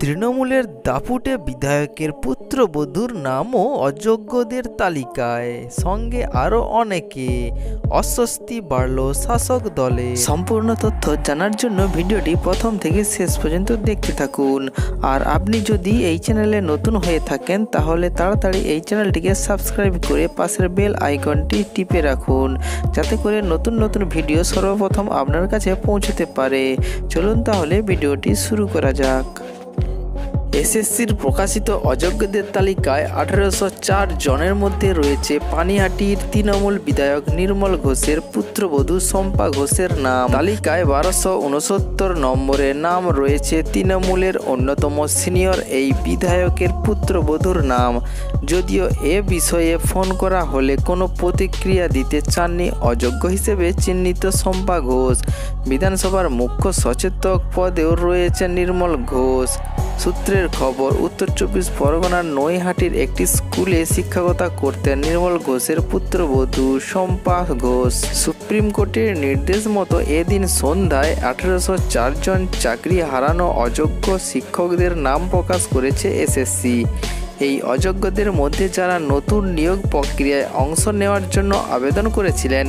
তৃণমূলের দাপুটে বিধায়কের পুত্রবধূর নামও অযোগ্যদের তালিকায়, সঙ্গে আরও অনেকে। অস্বস্তি বাড়ল শাসক দলে। সম্পূর্ণ তথ্য জানার জন্য ভিডিওটি প্রথম থেকে শেষ পর্যন্ত দেখতে থাকুন। আর আপনি যদি এই চ্যানেলে নতুন হয়ে থাকেন তাহলে তাড়াতাড়ি এই চ্যানেলটিকে সাবস্ক্রাইব করে পাশের বেল আইকনটি টিপে রাখুন, যাতে করে নতুন নতুন ভিডিও সর্বপ্রথম আপনার কাছে পৌঁছতে পারে। চলুন তাহলে ভিডিওটি শুরু করা যাক। এসএসসির প্রকাশিত অযোগ্যদের তালিকায় 1804 জনের মধ্যে রয়েছে পানিহাটির তৃণমূল বিধায়ক নির্মল ঘোষের পুত্রবধূ শম্পা ঘোষের নাম। তালিকায় 1269 নম্বরে নাম রয়েছে তৃণমূলের অন্যতম সিনিয়র এই বিধায়কের পুত্রবধূর নাম। যদিও এ বিষয়ে ফোন করা হলে কোনো প্রতিক্রিয়া দিতে চাননি অযোগ্য হিসেবে চিহ্নিত শম্পা ঘোষ। বিধানসভার মুখ্য সচেতক পদেও রয়েছে নির্মল ঘোষ। সূত্রের খবর, উত্তর 24 পরগনার নৈহাটির একটি স্কুলে শিক্ষকতা করতেন নির্মল ঘোষের পুত্রবধূ শম্পা ঘোষ। সুপ্রিম কোর্টের নির্দেশ মতো এদিন সন্ধ্যায় 1804 জন চাকরি হারানো অযোগ্য শিক্ষকদের নাম প্রকাশ করেছে এসএসসি। এই অযোগ্যদের মধ্যে যারা নতুন নিয়োগ প্রক্রিয়ায় অংশ নেওয়ার জন্য আবেদন করেছিলেন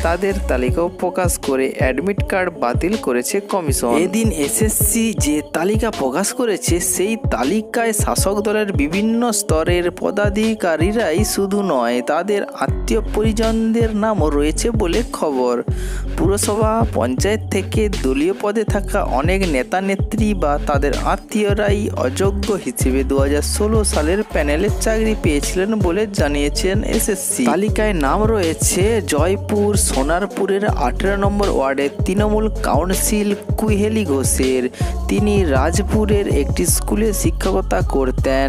তাদের তালিকাও প্রকাশ করে অ্যাডমিট কার্ড বাতিল করেছে কমিশন। এদিন এসএসসি যে তালিকা প্রকাশ করেছে সেই তালিকায় শাসক দলের বিভিন্ন স্তরের পদাধিকারীরাই শুধু নয়, তাদের আত্মীয় পরিজনদের নামও রয়েছে বলে খবর। পুরসভা, পঞ্চায়েত থেকে দলীয় পদে থাকা অনেক নেতা নেত্রী বা তাদের আত্মীয়রাই অযোগ্য হিসেবে 2016 সালের প্যানেলে চাকরি পেয়েছিলেন বলে জানিয়েছেন এসএসসি। তালিকায় নাম রয়েছে জয়পুর সোনারপুরের 18 নম্বর ওয়ার্ডের তৃণমূল কাউন্সিল কুহেলি ঘোষের। তিনি রাজপুরের একটি স্কুলে শিক্ষকতা করতেন।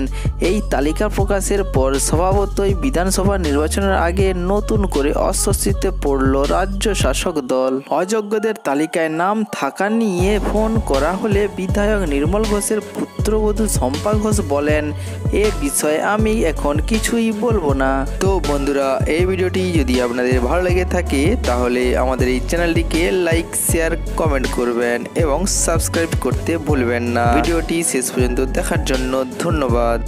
এই তালিকা প্রকাশের পর স্বভাবতই বিধানসভা নির্বাচনের আগে নতুন করে অস্বস্তিতে পড়ল রাজ্য শাসক দল। অযোগ্যদের তালিকায় নাম থাকা নিয়ে ফোন করা হলে বিধায়ক নির্মল ঘোষের পুত্রবধূ শম্পা ঘোষ বলেন, এ বিষয়ে আমি এখন কিছুই বলবো না। তো বন্ধুরা, এই ভিডিওটি যদি আপনাদের ভালো লেগে থাকে তাহলে আমাদের এই চ্যানেলটিকে লাইক, শেয়ার, কমেন্ট করবেন এবং সাবস্ক্রাইব করতে ভুলবেন না। ভিডিওটি শেষ পর্যন্ত দেখার জন্য ধন্যবাদ।